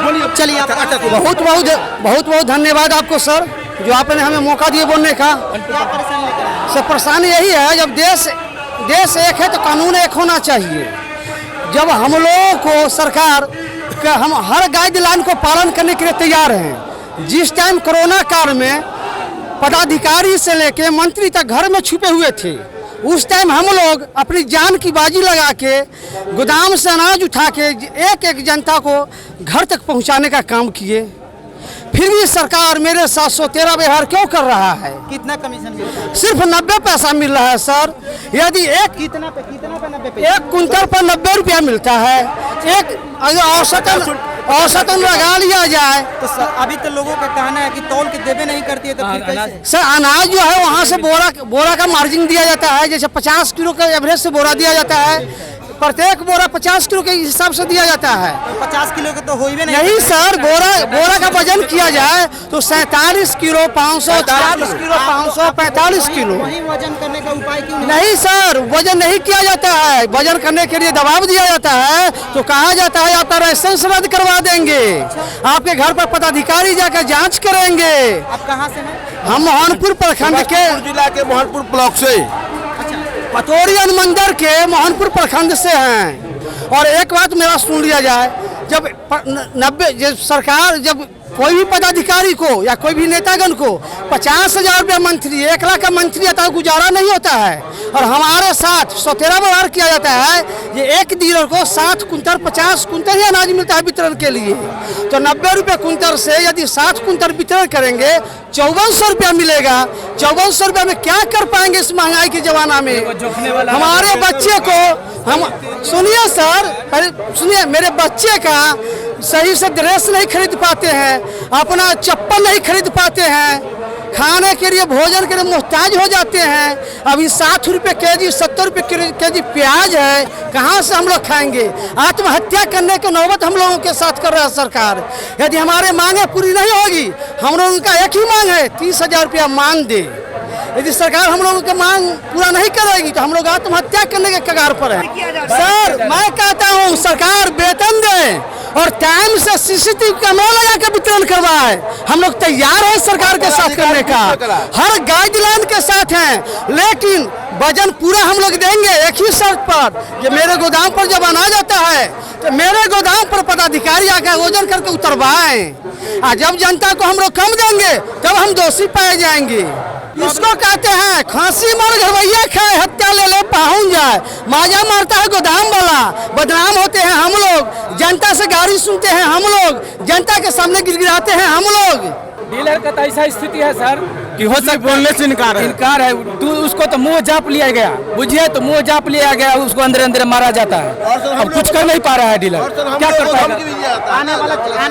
चलिए बहुत बहुत धन्यवाद आपको सर, जो आपने हमें मौका दिए बोलने का। क्या परेशानी लेकर आए? सर परेशानी यही है, जब देश एक है तो कानून एक होना चाहिए। जब हम लोगों को सरकार का हम हर गाइडलाइन को पालन करने के लिए तैयार हैं। जिस टाइम कोरोना काल में पदाधिकारी से लेके मंत्री तक घर में छुपे हुए थे, उस टाइम हम लोग अपनी जान की बाजी लगा के गोदाम से अनाज उठा के एक एक जनता को घर तक पहुंचाने का काम किए। फिर भी सरकार मेरे साथ 113 व्यवहार क्यों कर रहा है? कितना कमीशन मिलता है? सिर्फ 90 पैसा मिल रहा है सर। यदि कितना पे 90 पे? एक कुंटल पर 90 रुपया मिलता है। एक अगर औसतन लगा लिया जाए तो अभी तो लोगों का कहना है कि तौल के देवे नहीं करती है, तो फिर कैसे? सर अनाज जो है वहाँ से बोरा का मार्जिन दिया जाता है। जैसे 50 किलो का एवरेज से बोरा दिया जाता है, प्रत्येक बोरा 50 किलो के हिसाब से दिया जाता है। तो 50 किलो के तो हो ही नहीं। नहीं सर, बोरा का वजन किया जाए तो 47 किलो 500, 40 किलो 500, 45 किलो। वही वजन करने का उपाय क्यों नहीं सर, वजन नहीं किया जाता है। वजन करने के लिए दबाव दिया जाता है तो कहा जाता है आपका लाइसेंस रद्द करवा देंगे। आपके घर पर पदाधिकारी जाकर जांच करेंगे। आप कहाँ से हैं? हम मोहनपुर प्रखंड के जिला के मोहनपुर ब्लॉक से, पतौरी अनुमंडल के मोहनपुर प्रखंड से हैं। और एक बात मेरा सुन लिया जाए, जब सरकार जब कोई भी पदाधिकारी को या कोई भी नेतागण को 50,000 रुपया मंथली, 1 लाख का मंथली आता है, गुजारा नहीं होता है। और हमारे साथ 113 व्यवहार किया जाता है। ये एक डीलर को 60 कुंटल 50 कुंटल ही अनाज मिलता है वितरण के लिए। तो 90 रुपये कुंटल से यदि 60 कुंटल वितरण करेंगे 5400 रुपया मिलेगा। 5400 रुपया में क्या कर पाएंगे इस महंगाई के जमाना में? हमारे बच्चे को हम सुनिए सर, पहले सुनिए, मेरे बच्चे का सही से ड्रेस नहीं खरीद पाते हैं, अपना चप्पल नहीं खरीद पाते हैं, खाने के लिए भोजन के लिए मोहताज हो जाते हैं। अभी 60 रुपये केजी 70 रुपये केजी प्याज है, कहाँ से हम लोग खाएंगे? आत्महत्या करने की नौबत हम लोगों के साथ कर रहा है सरकार। यदि हमारे मांगे पूरी नहीं होगी, हम लोगों का एक ही मांग है, 30,000 रुपया मान दे। यदि सरकार हम लोगों की मांग पूरा नहीं करेगी तो हम लोग आत्महत्या करने के कगार पर है। सर मैं कहता हूँ सरकार वेतन दे और टाइम से CCTV कैमरा लगा के वितरण करवाए। हम लोग तैयार हैं सरकार के साथ करने का, हर गाइडलाइन के साथ हैं। लेकिन वजन पूरा हम लोग देंगे एक ही शर्त पर, ये मेरे गोदाम पर जब अनाज आता है तो मेरे गोदाम पर पदाधिकारी आकर वजन करके उतरवाएं। और जब जनता को हम लोग कम देंगे तब हम दोषी पाए जाएंगे। इसको कहते हैं खांसी मार घरवैया खाए, हत्या ले ले पाहुन जाए। माजा मारता है गोदाम वाला, बदनाम होते हैं हम लोग, जनता से गाली सुनते हैं हम लोग, जनता के सामने गिड़गिड़ाते हैं हम लोग। डीलर का तो ऐसा स्थिति है सर कि हो सकता बोलने से इनकार है। उसको तो मुंह जाप लिया गया, बुझिए तो मुंह जाप लिया गया, उसको अंदर अंदर मारा जाता है। अब कुछ कर नहीं पा रहा है डीलर, क्या कर पाएगा?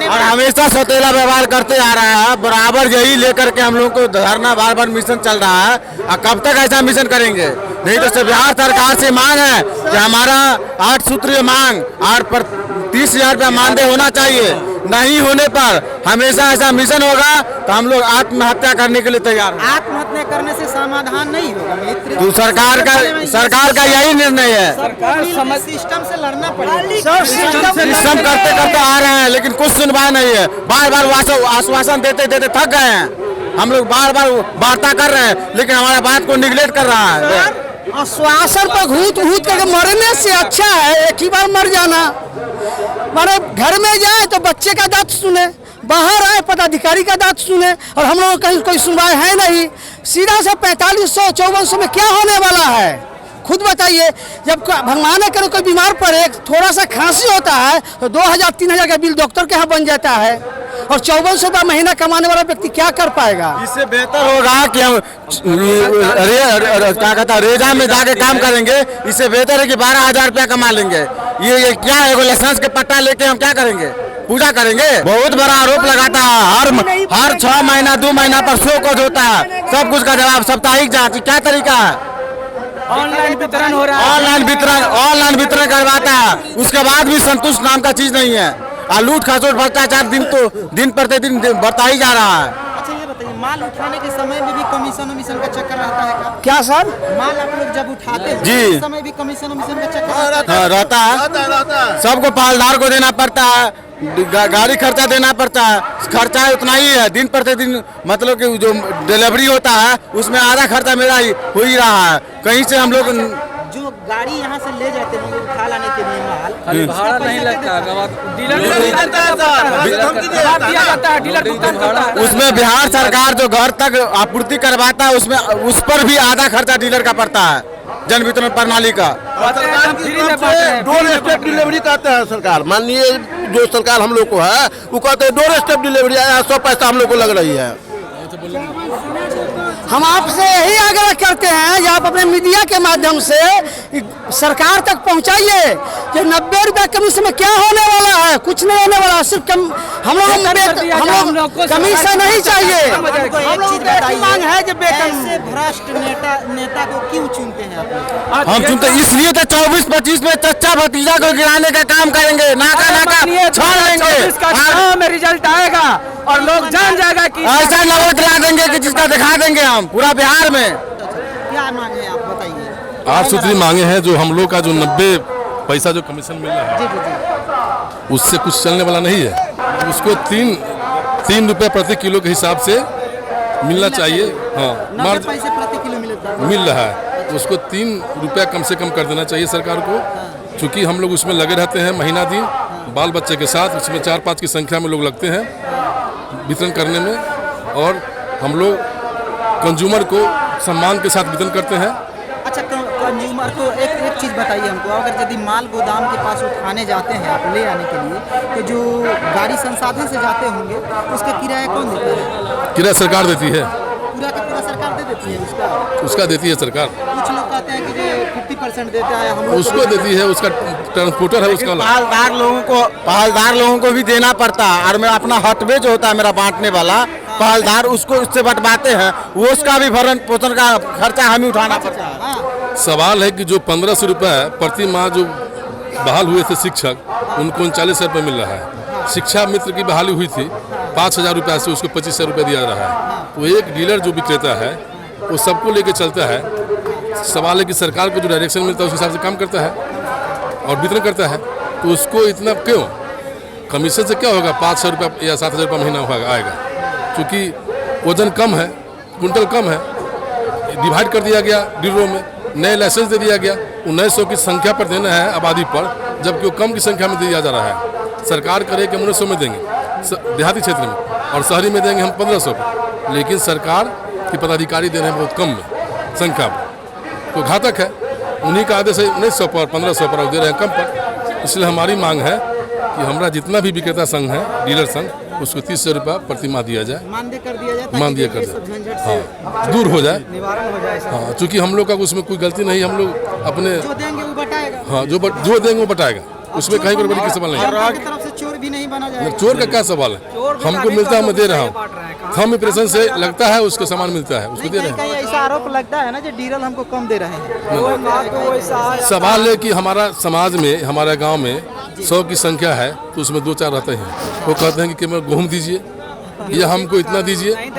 और हमेशा सौतेला व्यवहार करते आ रहा है, बराबर यही लेकर के हम लोग को धरना बार मिशन चल रहा है। और कब तक ऐसा मिशन करेंगे? नहीं तो बिहार सरकार से मांग है कि हमारा 8 सूत्रीय मांग 30,000 रुपया मानदेय होना चाहिए। नहीं होने पर हमेशा ऐसा मिशन होगा तो हम लोग आत्महत्या करने के लिए तैयार हैं। आत्महत्या करने से समाधान नहीं होगा मित्र। तो सरकार का यही निर्णय है। सरकार सिस्टम से लड़ना पड़ेगा। सिस्टम करते करते आ रहे हैं लेकिन कुछ सुनवाई नहीं है। बार आश्वासन देते देते थक गए हैं। हम लोग बार वार्ता कर रहे हैं लेकिन हमारे बात को निगलेक्ट कर रहा है। आश्वासन पर घूट करके मरने से अच्छा है एक ही बार मर जाना। मारे घर में जाए तो बच्चे का दांत सुने, बाहर आए पदाधिकारी का दांत सुने, और हम लोगों कहीं कोई सुनवाई है नहीं। सीधा से 4500 5400 में क्या होने वाला है? खुद बताइए। जब भगवान न करे कोई बीमार पड़े, थोड़ा सा खांसी होता है तो 2000-3000 का बिल डॉक्टर के यहाँ बन जाता है, और 5400 का महीना कमाने वाला व्यक्ति क्या कर पाएगा? इससे बेहतर होगा कि हम क्या कहता है रेजा में जाके काम करेंगे। इससे बेहतर है कि 12,000 रुपया कमा लेंगे। ये क्या है? लाइसेंस के पट्टा लेके हम क्या करेंगे? पूजा करेंगे? बहुत बड़ा आरोप लगाता है। हर 6 महीना 2 महीना पर शो कोज होता है। सब कुछ का जवाब साप्ताहिक जांच, क्या तरीका है? ऑनलाइन वितरण हो रहा है, ऑनलाइन वितरण करवाता है, उसके बाद भी संतुष्ट नाम का चीज नहीं है। लूट खसोट भ्रष्टाचार दिन प्रतिदिन बढ़ता ही जा रहा है। अच्छा ये बताइए, माल उठाने के समय में भी कमीशन का चक्कर रहता है क्या सर? माल आप लोग जब उठाते हैं जी, उस समय भी कमीशन का चक्कर रहता है। सबको पालदार को देना पड़ता है, गाड़ी खर्चा देना पड़ता है, खर्चा उतना ही है। दिन प्रतिदिन मतलब कि जो डिलीवरी होता है उसमें आधा खर्चा मेरा ही हो ही रहा है। कहीं से हम लोग जो गाड़ी यहाँ से ले जाते हैं उठा लाने के लिए माल, खाली भाड़ा नहीं लगता, डीलर दिया उसमें बिहार सरकार जो घर तक आपूर्ति करवाता है उसमें उस पर भी आधा खर्चा डीलर का पड़ता है जन वितरण प्रणाली का। डोर स्टेप डिलीवरी कहते हैं सरकार, माननीय जो सरकार हम लोग को है वो कहते हैं डोर स्टेप डिलीवरी आया, 100 पैसा हम लोग को लग रही है। हम आपसे यही आग्रह करते हैं कि आप अपने मीडिया के माध्यम से सरकार तक पहुंचाइए कि 90 रुपए कमीशन में क्या होने वाला है। कुछ नहीं होने वाला, सिर्फ हम लोग कमीशन नहीं चाहिए। हम लोग की मांग है कि ऐसे भ्रष्ट नेता को क्यों चुनते हैं आप? हम चुनते इसलिए तो 24-25 में चच्चा भतीजा को गिराने का काम करेंगे, नाका छोड़ में रिजल्ट आएगा और लोग जान जाएगा कि ऐसा नंबर दिला देंगे कि जिसका दिखा देंगे हम पूरा बिहार में। क्या मांग है आप बताइए? 8 सूत्री मांगे हैं। जो हम लोग का जो 90 पैसा जो कमीशन मिल रहा है उससे कुछ चलने वाला नहीं है। उसको 3 रुपये प्रति किलो के हिसाब से मिलना चाहिए। हाँ, 90 पैसे प्रति किलो मिल रहा है, तो उसको 3 रुपया कम से कम कर देना चाहिए सरकार को। चूँकि हम लोग उसमें लगे रहते हैं महीना दिन बाल बच्चे के साथ, उसमें 4-5 की संख्या में लोग लगते हैं वितरण करने में, और हम लोग कंज्यूमर को सम्मान के साथ वितरण करते हैं। अच्छा, कंज्यूमर को एक चीज़ बताइए हमको, अगर यदि माल गोदाम के पास उठाने जाते हैं आप ले आने के लिए, तो जो गाड़ी संसाधन से जाते होंगे उसका किराया कौन देता है? किराया सरकार देती है, पूरा का पूरा सरकार दे देती है उसका देती है सरकार। कुछ लोग कहते हैं कि जो 50% देता है, हम लोग उसको देती है, उसका ट्रांसपोर्टर है उसका। पहलदार लोगों को भी देना पड़ता है, और मैं अपना हटवे जो होता है मेरा बांटने वाला पहलदार, उसको उससे बंटवाते हैं, वो उसका भी भरण पोषण का खर्चा हमें उठाना पड़ता है। सवाल है कि जो 1500 रुपये प्रति माह जो बहाल हुए थे शिक्षक, उनको 39 रुपये मिल रहा है। शिक्षा मित्र की बहाली हुई थी 5000 रुपये से, उसको 2500 रुपये दिया जा रहा है। तो एक डीलर जो विक्रेता है वो सबको लेके चलता है। सवाल है कि सरकार को जो डायरेक्शन मिलता है उस हिसाब से काम करता है और वितरण करता है, तो उसको इतना क्यों? कमीशन से क्या होगा? 500 रुपये या 7000 रुपये महीना आएगा, क्योंकि वजन कम है, कुंटल कम है, डिवाइड कर दिया गया डीलरों में, नए लाइसेंस दे दिया गया। 1900 की संख्या पर देना है आबादी पर, जबकि वो कम की संख्या में दिया जा रहा है। सरकार करे कि 1900 में देंगे देहाती क्षेत्र में, और शहरी में देंगे हम 1500 पर, लेकिन सरकार के पदाधिकारी दे रहे हैं बहुत कम में संख्या पर, तो घातक है। उन्हीं का आदेश है 1900 पर, 1500 पर, और दे रहे हैं कम पर। इसलिए हमारी मांग है कि हमारा जितना भी विक्रेता संघ है, डीलर संघ, उसको 300 रुपया प्रति माह दिया जाए, मानदेय कर दिया जाए, मानदेय कर दिया, हाँ, दूर हो जाए, निवारण हो जाए। हाँ, चूँकि हम लोग का उसमें कोई गलती नहीं, हम लोग अपने जो देंगे वो बटाएगा। हाँ, जो देंगे वो बटाएगा, उसमें कहीं गड़बड़ी की सवाल नहीं है। सरकार की तरफ से चोर भी नहीं बना जाएगा। चोर का क्या सवाल है? हमको मिलता है, मैं दे रहा हूँ। थम इंप्रेशन से लगता है उसको सामान मिलता है, उसको दे रहे हैं। कहीं ऐसा आरोप लगता है ना जो डीलर हमको कम दे रहे हैं। सवाल है कि हमारा समाज में, हमारे गांव में 100 की संख्या है, तो उसमें 2-4 रहते हैं, वो कहते हैं कि केवल गेहूँ दीजिए या हमको इतना दीजिए,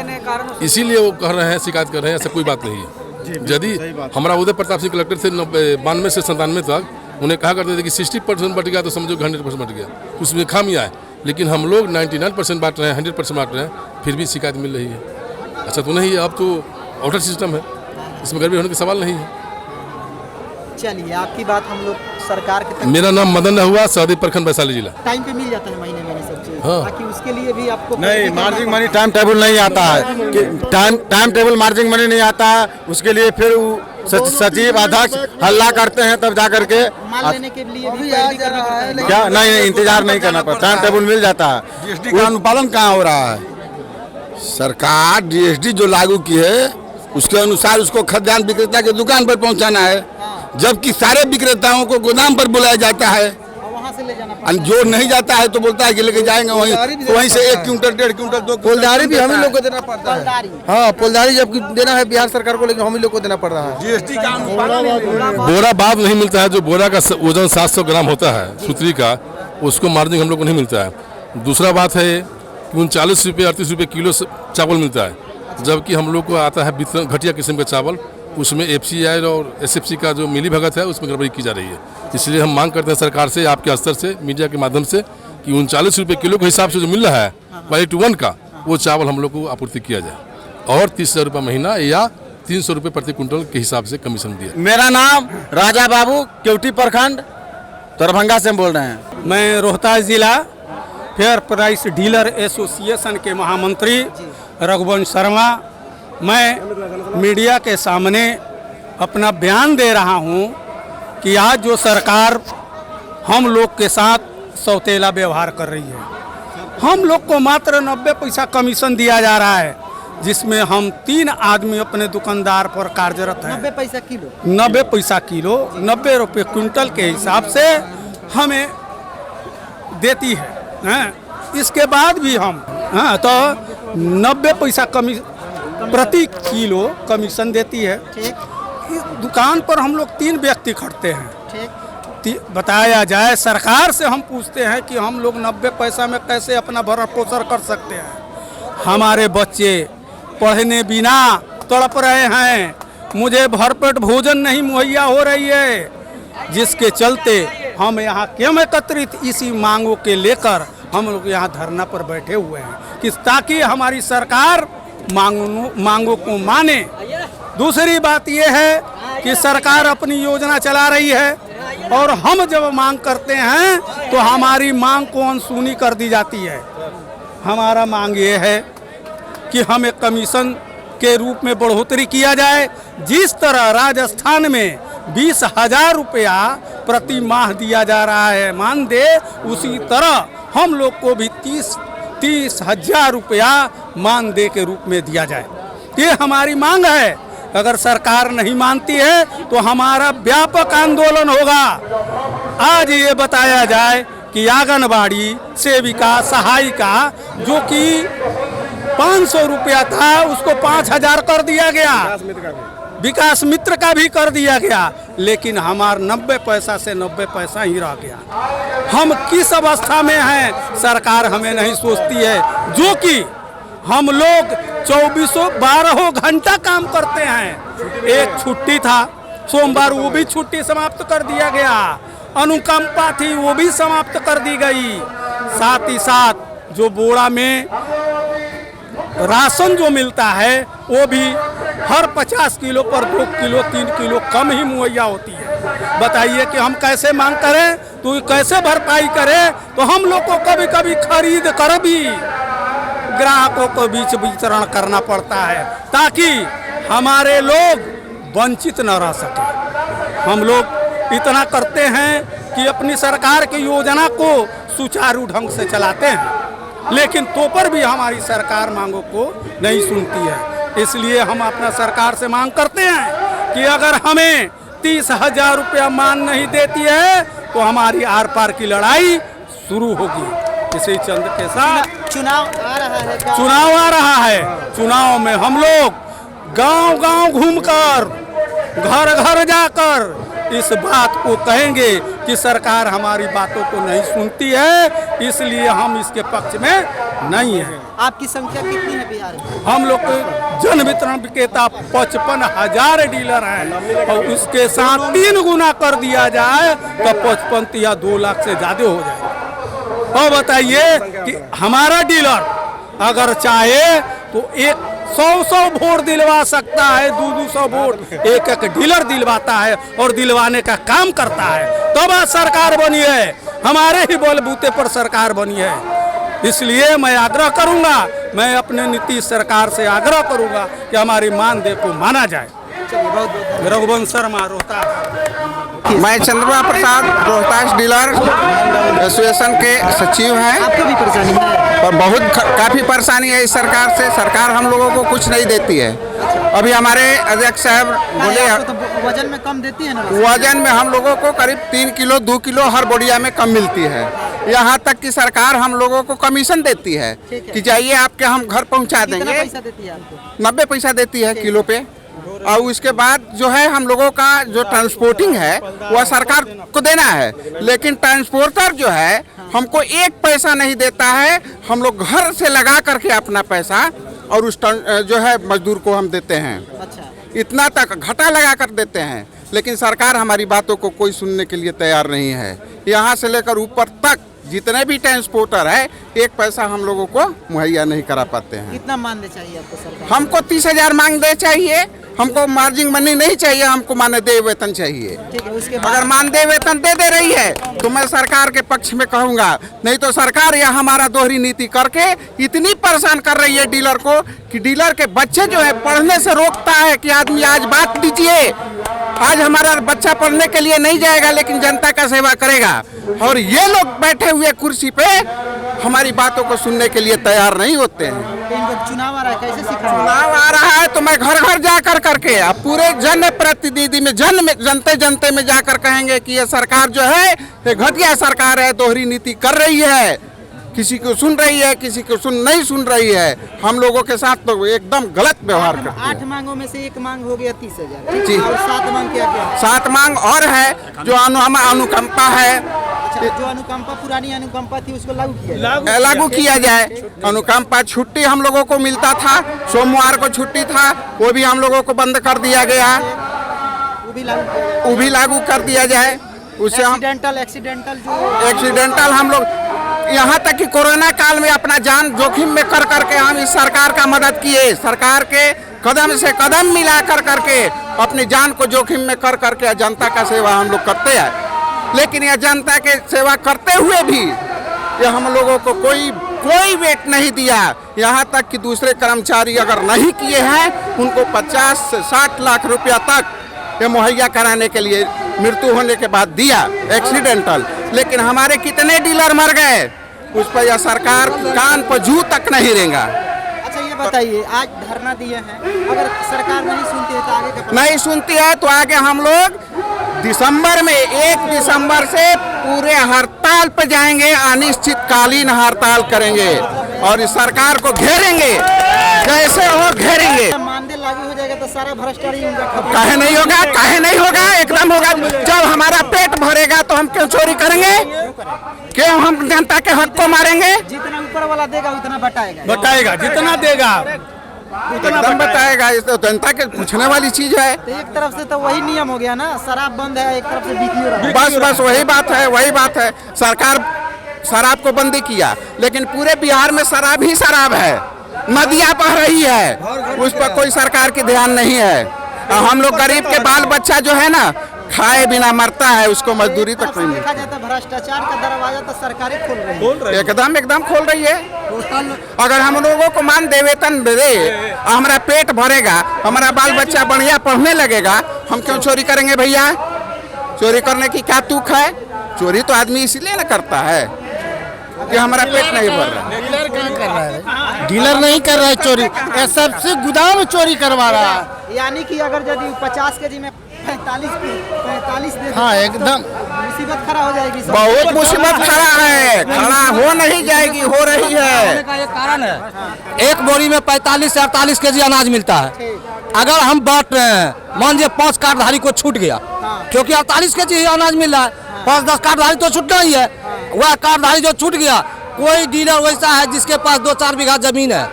इसीलिए वो कह रहे हैं, शिकायत कर रहे हैं। ऐसा कोई बात नहीं है। यदि हमारा उदय प्रताप सिंह कलेक्टर थे 92 से 97 तक, उन्हें कहा करते थे कि 60% बट गया तो समझो 100% बट गया, उसमें खामियाँ है। लेकिन हम लोग 99% बांट रहे हैं, 100% बांट रहे हैं, फिर भी शिकायत मिल रही है। अच्छा तो नहीं है, अब तो आउटर सिस्टम है, इसमें गड़बड़ी होने का सवाल नहीं है। चलिए, आपकी बात हम लोग सरकार के तक। मेरा नाम मदन हुआ, सऊदी प्रखंड वैशाली जिला। टाइम पे मिल जाता है महीने में सब चीज, हाँ। ताकि उसके लिए भी आपको नहीं, मार्जिन मनी टाइम टेबल नहीं आता है कि टाइम टेबल मार्जिन मनी नहीं आता है, उसके लिए फिर सचिव अध्यक्ष हल्ला करते हैं, तब जा करके माल लेने के लिए भी तैयारी करनी पड़ती है। क्या नहीं, इंतजार नहीं करना पड़ता, टाइम टेबल मिल जाता है। जीएसटी का अनुपालन कहाँ हो रहा है? सरकार जीएसटी जो लागू की है उसके अनुसार उसको खाद्यान्न विक्रेता के दुकान पर पहुंचाना है, जबकि सारे विक्रेताओं को गोदाम पर बुलाया जाता है। वहाँ से ले जाना और जो नहीं जाता है तो बोलता है कि लेके जाएंगे वहीं से 1 क्विंटल 1.5 क्विंटल 2 पोलदारी भी हम ही लोग को देना पड़ता है। हाँ, पोलदारी जब देना है बिहार सरकार को, लेकिन हम ही लोग को देना पड़ रहा है। जीएसटी का अनुपालन बोरा बाद नहीं मिलता है। जो बोरा का वजन 700 ग्राम होता है सूत्री का, उसको मार्जिन हम लोग को नहीं मिलता है। दूसरा बात है कि 39 रुपये 38 रुपये किलो चावल मिलता है, जबकि हम लोग को आता है वितरण घटिया किस्म का चावल, उसमें FCI और SFC का जो मिली भगत है उसमें गड़बड़ी की जा रही है। इसलिए हम मांग करते हैं सरकार से, आपके स्तर से, मीडिया के माध्यम से, कि 39 रुपये किलो के हिसाब से जो मिल रहा है क्वालिटी 1 का, वो चावल हम लोग को आपूर्ति किया जाए और 30,000 रुपये महीना या 300 रुपये प्रति क्विंटल के हिसाब से कमीशन दिया। मेरा नाम राजा बाबू, केवटी प्रखंड, दरभंगा से बोल रहे हैं। मैं रोहतास जिला फेयर प्राइस डीलर एसोसिएशन के महामंत्री रघुवंश शर्मा। मैं मीडिया के सामने अपना बयान दे रहा हूं कि आज जो सरकार हम लोग के साथ सौतेला व्यवहार कर रही है। हम लोग को मात्र 90 पैसा कमीशन दिया जा रहा है, जिसमें हम 3 आदमी अपने दुकानदार पर कार्यरत हैं। 90 पैसा किलो, 90 पैसा किलो, 90 रुपये क्विंटल के हिसाब से हमें देती है। इसके बाद भी हम तो 90 पैसा प्रति किलो कमीशन देती है। इस दुकान पर हम लोग 3 व्यक्ति खड़ते हैं। बताया जाए, सरकार से हम पूछते हैं कि हम लोग 90 पैसा में कैसे अपना भरण पोषण कर सकते हैं। हमारे बच्चे पढ़ने बिना तड़प रहे हैं, मुझे भरपेट भोजन नहीं मुहैया हो रही है, जिसके चलते हम यहाँ क्यों एकत्रित इसी मांगों के लेकर हम लोग यहाँ धरना पर बैठे हुए हैं कि ताकि हमारी सरकार मांगों को माने। दूसरी बात यह है कि सरकार अपनी योजना चला रही है और हम जब मांग करते हैं तो हमारी मांग को अनसुनी कर दी जाती है। हमारा मांग ये है कि हमें कमीशन के रूप में बढ़ोतरी किया जाए। जिस तरह राजस्थान में 20,000 रुपया प्रति माह दिया जा रहा है मानदेय, उसी तरह हम लोग को भी 30,000 रुपया मानदेय के रूप में दिया जाए। ये हमारी मांग है। अगर सरकार नहीं मानती है तो हमारा व्यापक आंदोलन होगा। आज ये बताया जाए कि आंगनबाड़ी सेविका सहायिका जो कि 500 रुपया था उसको 5,000 कर दिया गया, विकास मित्र का भी कर दिया गया, लेकिन हमारा 90 पैसा से 90 पैसा ही रह गया। हम किस अवस्था में हैं सरकार हमें नहीं सोचती है, जो कि हम लोग 12 घंटा काम करते हैं। एक छुट्टी था सोमवार, वो भी छुट्टी समाप्त कर दिया गया। अनुकंपा थी, वो भी समाप्त कर दी गई। साथ ही साथ जो बोरा में राशन जो मिलता है वो भी हर 50 किलो पर 2 किलो 3 किलो कम ही मुहैया होती है। बताइए कि हम कैसे मांग करें, तो कैसे भरपाई करें। तो हम लोग को कभी कभी खरीद कर भी ग्राहकों को बीच वितरण करना पड़ता है ताकि हमारे लोग वंचित न रह सके। हम लोग इतना करते हैं कि अपनी सरकार की योजना को सुचारू ढंग से चलाते हैं, लेकिन तो पर भी हमारी सरकार मांगों को नहीं सुनती है। इसलिए हम अपना सरकार से मांग करते हैं कि अगर हमें 30,000 रुपया मान नहीं देती है तो हमारी आर पार की लड़ाई शुरू होगी। इसी चंद के साथ चुनाव आ रहा है। चुनाव आ रहा है। चुनाव में हम लोग गांव-गांव घूमकर, घर-घर जाकर इस बात को कहेंगे कि सरकार हमारी बातों को नहीं सुनती है, इसलिए हम इसके पक्ष में नहीं हैं। आपकी संख्या कितनी है बिहार में? हम लोग जन वितरण विक्रेता 55,000 डीलर हैं और उसके साथ 3 गुना कर दिया जाए तो 55 या 2 लाख से ज़्यादा हो जाए। और बताइए कि हमारा डीलर अगर चाहे तो 100 वोट दिलवा सकता है, 200 वोट एक डीलर दिलवाता है और दिलवाने का काम करता है। तब आज सरकार बनी है, हमारे ही बलबूते पर सरकार बनी है। इसलिए मैं आग्रह करूंगा, मैं अपने नीतीश सरकार से आग्रह करूंगा कि हमारी मानदेय को माना जाए। रघुवंश शर्मा, रोहतास। मैं चंद्रमा प्रसाद, रोहतास डीलर एसोसिएशन के सचिव हैं। आपको भी परेशानी है? और बहुत काफ़ी परेशानी है इस सरकार से। सरकार हम लोगों को कुछ नहीं देती है। अभी हमारे अध्यक्ष साहब बोले तो वजन में कम देती है ना? वजन में हम लोगों को करीब 3 किलो 2 किलो हर बोरिया में कम मिलती है। यहाँ तक कि सरकार हम लोगों को कमीशन देती है कि जाइए आपके हम घर पहुँचा देंगे। कितना पैसा देती है आपको? 90 पैसा देती है किलो पे। और उसके बाद जो है हम लोगों का जो ट्रांसपोर्टिंग है वह सरकार को देना है, लेकिन ट्रांसपोर्टर जो है हमको 1 पैसा नहीं देता है। हम लोग घर से लगा करके अपना पैसा और उस जो है मजदूर को हम देते हैं। अच्छा, इतना तक घाटा लगा कर देते हैं, लेकिन सरकार हमारी बातों को कोई सुनने के लिए तैयार नहीं है। यहाँ से लेकर ऊपर तक जितने भी ट्रांसपोर्टर है एक पैसा हम लोगों को मुहैया नहीं करा पाते हैं। कितना मानदेय चाहिए आपको सरकार? हमको 30,000 मानदेय चाहिए, हमको मार्जिन मनी नहीं चाहिए, हमको मानदेय वेतन चाहिए। ठीक है, उसके अगर बाद मानदेय वेतन दे रही है तो मैं सरकार के पक्ष में कहूंगा, नहीं तो सरकार यह हमारा दोहरी नीति करके इतनी परेशान कर रही है डीलर को कि डीलर के बच्चे जो है पढ़ने से रोकता है कि आदमी आज बात दीजिए, आज हमारा बच्चा पढ़ने के लिए नहीं जाएगा लेकिन जनता का सेवा करेगा। और ये लोग बैठे हुए कुर्सी पे हमारी बातों को सुनने के लिए तैयार नहीं होते हैं। तो इनको चुनाव आ रहा है, कैसे सिखाएंगे? चुनाव आ रहा है तो मैं घर घर जाकर करके अब पूरे जन प्रतिनिधि में जनते जनते में जाकर कहेंगे कि ये सरकार जो है ये घटिया सरकार है, दोहरी नीति कर रही है, किसी को सुन रही है, किसी को नहीं सुन रही है, हम लोगों के साथ तो एकदम गलत व्यवहार करती है। 8 मांगों में से एक मांग हो गया 30,000 जी। और 7 मांग क्या क्या? 7 मांग और है जो अनुकंपा है, अच्छा, जो अनुकंपा पुरानी अनुकंपा थी उसको लागू किया जाए। अनुकंपा छुट्टी हम लोगों को मिलता था, सोमवार को छुट्टी था, वो भी हम लोगों को बंद कर दिया गया, वो भी लागू कर दिया जाए। उससे हम एक्सीडेंटल हम लोग यहाँ तक कि कोरोना काल में अपना जान जोखिम में कर करके हम इस सरकार का मदद किए, सरकार के कदम से कदम मिला कर करके अपनी जान को जोखिम में कर करके जनता का सेवा हम लोग करते हैं। लेकिन यह जनता के सेवा करते हुए भी ये हम लोगों को कोई वेट नहीं दिया। यहाँ तक कि दूसरे कर्मचारी अगर नहीं किए हैं उनको 50 से 60 लाख रुपया तक ये मुहैया कराने के लिए मृत्यु होने के बाद दिया एक्सीडेंटल। लेकिन हमारे कितने डीलर मर गए उस पर यह सरकार कान पर जू तक नहीं रेंगा। अच्छा ये बताइए, आज धरना दिए हैं, अगर सरकार नहीं सुनती है तो आगे का नहीं सुनती है तो आगे हम लोग दिसंबर में 1 दिसंबर से पूरे हड़ताल पर जाएंगे, अनिश्चितकालीन हड़ताल करेंगे और इस सरकार को घेरेंगे, जैसे हो घेरेंगे। मानदेय लागू हो जाएगा तो सारा भ्रष्टाचारी काहे नहीं होगा, काहे नहीं होगा, एकदम होगा। जब हमारा पेट भरेगा तो हम क्यों चोरी करेंगे, क्यों हम जनता के हक को मारेंगे? जितना ऊपर वाला देगा उतना बताएगा, जितना देगा एकदम बताएगा। इस तो जनता के पूछने वाली चीज है। तो एक तरफ से तो वही नियम हो गया ना, शराब बंद है, एक तरफ से बिक्री हो रहा है। बस वही बात है। सरकार शराब को बंदी किया लेकिन पूरे बिहार में शराब ही शराब है, नदियाँ बह रही है, उस पर कोई सरकार की ध्यान नहीं है। और हम लोग गरीब के बाल बच्चा जो है ना खाए बिना मरता है, उसको मजदूरी तक नहीं देखा जाता है भ्रष्टाचार का दरवाजा तो सरकारें खोल रही है, एकदम खोल रही है। अगर हम लोगों को मानदेय वेतन दे, हमारा पेट भरेगा, हमारा बाल बच्चा बढ़िया पढ़ने लगेगा, हम क्यों चोरी करेंगे भैया? चोरी करने की क्या तुक है? चोरी तो आदमी इसीलिए ना करता है कि हमारा पेट नहीं भर रहा। डीलर कहाँ कर रहा है? डीलर नहीं कर रहा है चोरी, ये सबसे गोदाम चोरी करवा रहा है। यानी कि अगर यदि 50 केजी में 45 दे, हाँ एकदम मुसीबत खड़ा हो जाएगी। बहुत मुसीबत खड़ा हो नहीं जाएगी, हो रही है। कारण है, एक बोरी में 45 से 48 केजी अनाज मिलता है। अगर हम बांट रहे हैं, मान लीजिए 5 कार्डधारी को छूट गया, क्योंकि 48 केजी ही अनाज मिल रहा है, 5-10 कार्डधारी तो छूटना ही है। वह कार्डधारी जो छूट गया, कोई डीलर वैसा है जिसके पास 2-4 बीघा जमीन है,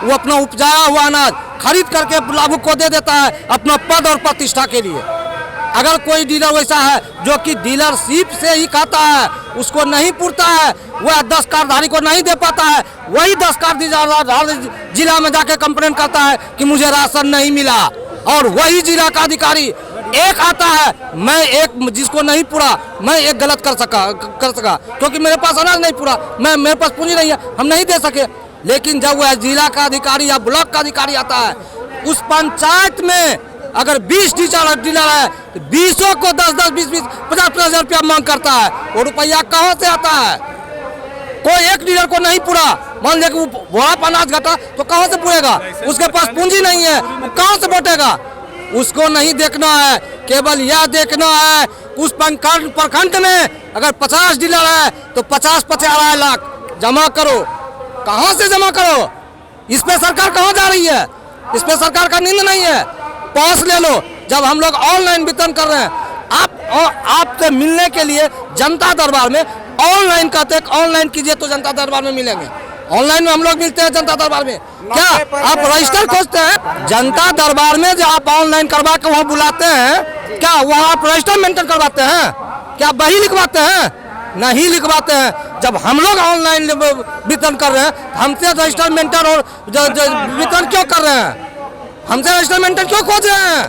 वो अपना उपजाया हुआ अनाज खरीद करके लाभुक को दे देता है अपना पद और प्रतिष्ठा के लिए। अगर कोई डीलर वैसा है जो कि डीलरशिप से ही खाता है, उसको नहीं पुरता है, वह 10 कार्डधारी को नहीं दे पाता है, वही 10 कार्डधारी जिला में जाके कंप्लेन करता है कि मुझे राशन नहीं मिला, और वही जिला का अधिकारी एक आता है, मैं एक जिसको नहीं पूरा, मैं एक गलत कर सका क्योंकि मेरे पास अनाज नहीं पूरा, मेरे पास पूंजी नहीं है, हम नहीं दे सके। लेकिन जब वह जिला का अधिकारी या ब्लॉक का अधिकारी आता है, उस पंचायत में अगर 20 डीलर है तो 20 को 10-10, 20-20, 50-50 रुपया मांग करता है। वो रुपया कहाँ से आता है? कोई एक डीलर को नहीं पूरा, मान लिया कि वो बड़ा अनाज घटा तो कहाँ से पूरेगा? उसके पास पूंजी नहीं है, वो कहाँ से बांटेगा? उसको नहीं देखना है, केवल यह देखना है उस प्रखंड में अगर 50 डीलर है तो 50-50 लाख जमा करो। कहाँ से जमा करो? इस पे सरकार कहाँ जा रही है? इस पे सरकार का नींद नहीं है। पास ले लो। जब हम लोग ऑनलाइन वितरण कर रहे हैं, आपसे मिलने के लिए जनता दरबार में ऑनलाइन कहते हैं, ऑनलाइन कीजिए तो जनता दरबार में मिलेंगे। ऑनलाइन में हम लोग मिलते हैं जनता दरबार में। क्या आप रजिस्टर खोजते हैं? जनता दरबार में जो आप ऑनलाइन करवा के वहाँ बुलाते हैं, क्या वहाँ आप रजिस्टर मेंटेन करवाते हैं? क्या बही लिखवाते हैं? नहीं लिखवाते हैं। जब हम लोग ऑनलाइन वितरण कर रहे हैं, हमसे रजिस्टर मेंटेन और वितरण क्यों कर रहे हैं? हमसे रजिस्टर मेंटेन क्यों खोज रहे हैं?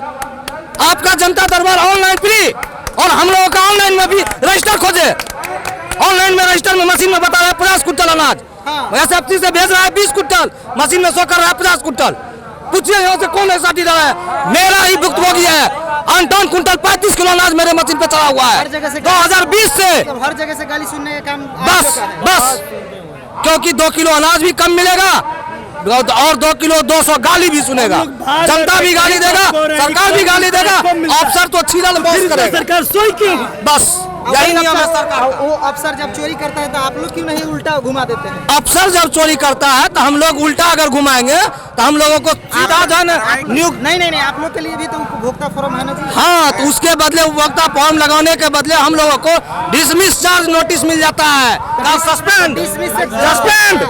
आपका जनता दरबार ऑनलाइन फ्री और हम लोगों का ऑनलाइन में भी रजिस्टर खोजे। ऑनलाइन में रजिस्टर में मशीन में बता रहा है 50 कुंटल अनाज, SFC से भेज रहा है 20 कुंटल, मशीन में शो कर रहा है 50 कुंटल। पूछिए यहाँ से कौन ऐसा डीलर है? मेरा ही भुक्तभोगी है। 58 कुंटल 35 किलो अनाज मेरे मशीन पे चढ़ा हुआ है 2020 से। हर जगह से गाली सुनने का काम बस क्योंकि 2 किलो अनाज भी कम मिलेगा और 2 किलो 200 गाली भी सुनेगा। जनता भी गाली देगा, सरकार भी गाली देगा, अफसर तो छीनल बॉस करेगा। सरकार सोई क्यों? बस यही नियम है सरकार। वो अफसर जब चोरी करता है तो आप लोग क्यों नहीं उल्टा घुमा देते हैं? अफसर जब चोरी करता है तो हम लोग उल्टा अगर घुमाएंगे तो हम लोगों को सीधा नियुक्त नहीं, आप लोग के लिए भी तो उपभोक्ता फोरम है ना जी। हाँ, तो उसके बदले उपभोक्ता फॉर्म लगाने के बदले हम लोगों को डिसमिस चार्ज नोटिस मिल जाता है, सस्पेंड,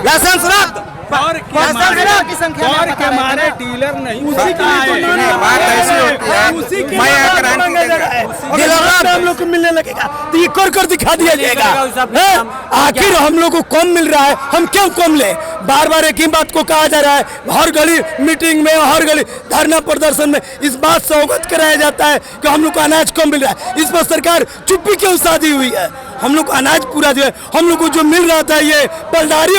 लाइसेंस रद्द। की संख्या के मारे डीलर नहीं, उसी बात ऐसी होती है। मैं डीलर हम लोग को मिलने लगेगा तो ये कर दिखा दिया जाएगा। आखिर हम लोग को कम मिल रहा है, हम क्यों कम ले? बार बार एक ही बात को कहा जा रहा है, हर गली मीटिंग में, हर गली धरना प्रदर्शन में इस बात से अवगत कराया जाता है कि हम लोग को अनाज कम मिल रहा है। इस पर सरकार चुप्पी क्यों साधी हुई है? हम लोग को अनाज पूरा जो है, हम लोग को जो मिल रहा था ये पलदारी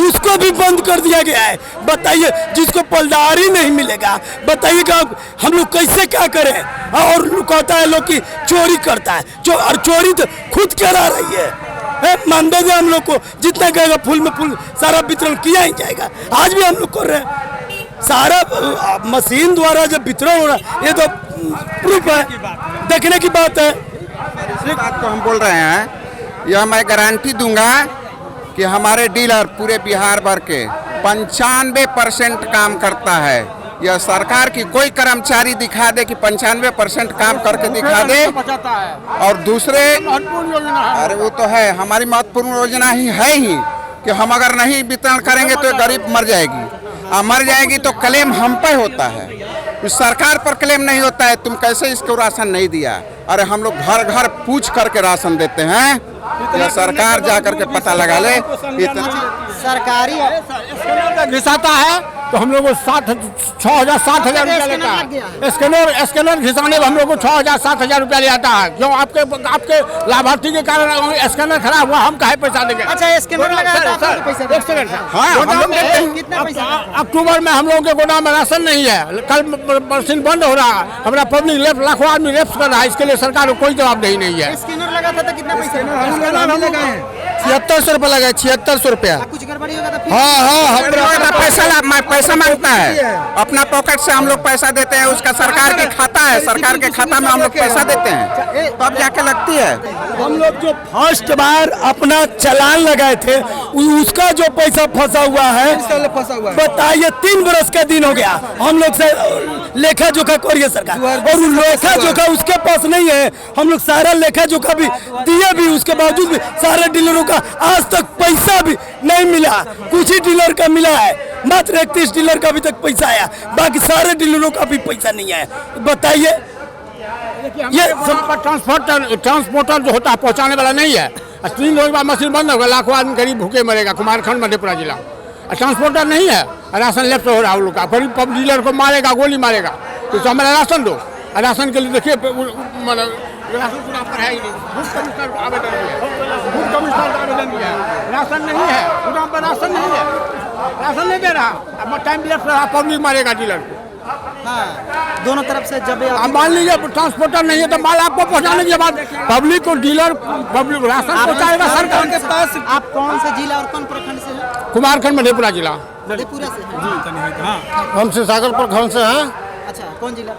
उसको भी बंद कर दिया गया है। बताइए, जिसको पलदारी नहीं मिलेगा बताइएगा हम लोग कैसे क्या करें? और कहता है लोग की चोरी करता है, और चोरी तो खुद करा रही है। मान दोगे हम लोग को जितना कहेगा फूल में फूल सारा वितरण किया ही जाएगा। आज भी हम लोग कर रहे हैं, सारा मशीन द्वारा जब वितरण हो रहा है, ये तो प्रूफ है, देखने की बात है। इस बात को हम बोल रहे हैं, यह मैं गारंटी दूंगा कि हमारे डीलर पूरे बिहार भर के 95% काम करता है। यह सरकार की कोई कर्मचारी दिखा दे कि 95% काम करके दिखा दे। और दूसरे, अरे वो तो है, हमारी महत्वपूर्ण योजना ही है ही कि हम अगर नहीं वितरण करेंगे तो गरीब मर जाएगी, और मर जाएगी तो क्लेम हम पे होता है, इस सरकार पर क्लेम नहीं होता है। तुम कैसे इसको राशन नहीं दिया? अरे हम लोग घर घर पूछ करके राशन देते हैं। यह सरकार जा करके पता लगा ले। सरकारी घिसाता है तो हम लोग को 7,000 रुपया लेता है। स्कैनर घिसाने में हम लोग को 6,000-7,000 रुपया ले आता है। क्यों? आपके लाभार्थी के कारण स्कैनर खराब हुआ, हम काहे पैसा देंगे? अच्छा, स्कैनर लगा तो पैसा एक सेकंड। हाँ, कितना पैसा? अक्टूबर में हम लोगों के गोदाम में राशन नहीं है, कल मशीन बंद हो रहा है, हमारा पब्लिक लाखों आदमी रेप्स कर रहा है, इसके लिए सरकार को कोई जवाबदेही नहीं है। स्कैनर लगा था तो कितना पैसा? 7600 रुपया लगा है, 7600 रुपया। कुछ गड़बड़ी होगा तो हाँ, पैसा मांगता है, अपना पॉकेट से हम लोग पैसा देते हैं, उसका सरकार के खाता है, सरकार के खाता में हम लोग पैसा देते हैं, तब जाके लगती है। हम लोग जो फर्स्ट बार अपना चालान लगाए थे उसका जो पैसा फंसा हुआ है, बताइए 3 बरस का दिन हो गया। हम लोग से लेखा जोखा करिए सरकार, और लेखा जोखा उसके पास नहीं है। हम लोग सारा लेखा जोखा भी दिए भी, उसके बावजूद भी सारे डीलरों का आज तक पैसा भी नहीं मिला। कुछ ही डीलर का मिला है, मात्र 31 डीलर का अभी तक पैसा आया, बाकी सारे डीलरों का भी पैसा नहीं आया। बताइए, ये ट्रांसपोर्टर जो होता है पहुंचाने वाला नहीं है। 3 रोज बाद मशीन बंद होगा, लाखों आदमी गरीब भूखे मरेगा। कुमारखंड मधेपुरा जिला ट्रांसपोर्टर नहीं है, राशन लेफ्ट हो रहा है। लोग का गरीब डीलर को मारेगा, गोली मारेगा, तो हमारा राशन दो। राशन के लिए देखिए, राशन चुनाव पर है ही नहीं, राशन नहीं है, गोदाम पर राशन नहीं है, राशन नहीं दे रहा, अब टाइम लेफ्ट रहा, पब्लिक मारेगा डीलर को। हाँ, दोनों तरफ से जब मान लीजिए ट्रांसपोर्टर नहीं है तो माल आपको पहुंचाने के बाद पब्लिक को डीलर पब्लिक राशन पहुंचाएगा सरकार के पास। आप कौन सा जिला और कौन प्रखंड से हैं? कुमारखंड मधेपुरा जिला। मधेपुरा से हम शिवसागर प्रखंड से हैं। अच्छा, कौन जिला?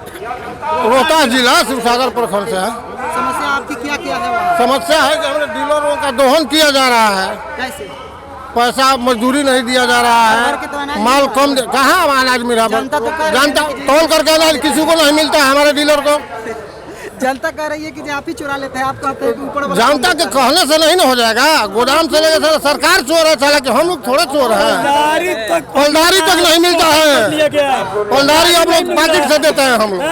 रोहतास जिला शिवसागर प्रखंड से है। समस्या आपकी क्या क्या है वहाँ? समस्या है कि हमारे डीलरों का दोहन किया जा रहा है, कैसे? पैसा मजदूरी नहीं दिया जा रहा है, माल कम कहाँ अनाज मिला? जनता तो कह रही है जानता कौन करके अनाज किसी को नहीं मिलता है हमारे डीलर को। जनता कह रही है कि आप ही चुरा लेते हैं, आप कहते हैं कि ऊपर वाला जनता के कहने से नहीं ना हो जाएगा। गोदाम से लेकर सरकार चोर है, साला कि हम लोग थोड़े चोर हैं। पलदारी तक नहीं मिलता है, पलदारी हम लोग पैकेट से देते हैं हम लोग।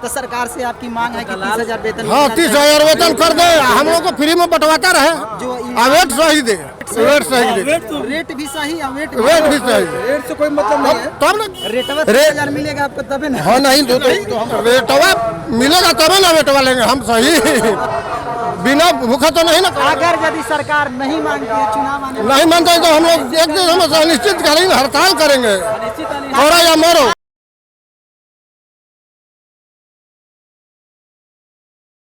तो तो सरकार से आपकी मांग है कि 30,000 वेतन हाँ 30,000 वेतन कर दे, हम लोग को फ्री में बंटवाता रहे, जो वेट सही दे, वेट सही दे, रेट भी सही है, वेट भी सही दे। रेट से कोई मतलब नहीं है। तब ना रेटवा 30,000 मिलेगा आपको तबे ना। हाँ नहीं दो तो वेटवा मिलेगा तभी ना वेटवा लेंगे हम सही, बिना भूखा तो नहीं ना। अगर यदि सरकार नहीं मांगती है, चुनाव आने नहीं मानते तो हम लोग एक दिन हम निश्चित करेंगे, हड़ताल करेंगे, थोड़ा या मरो।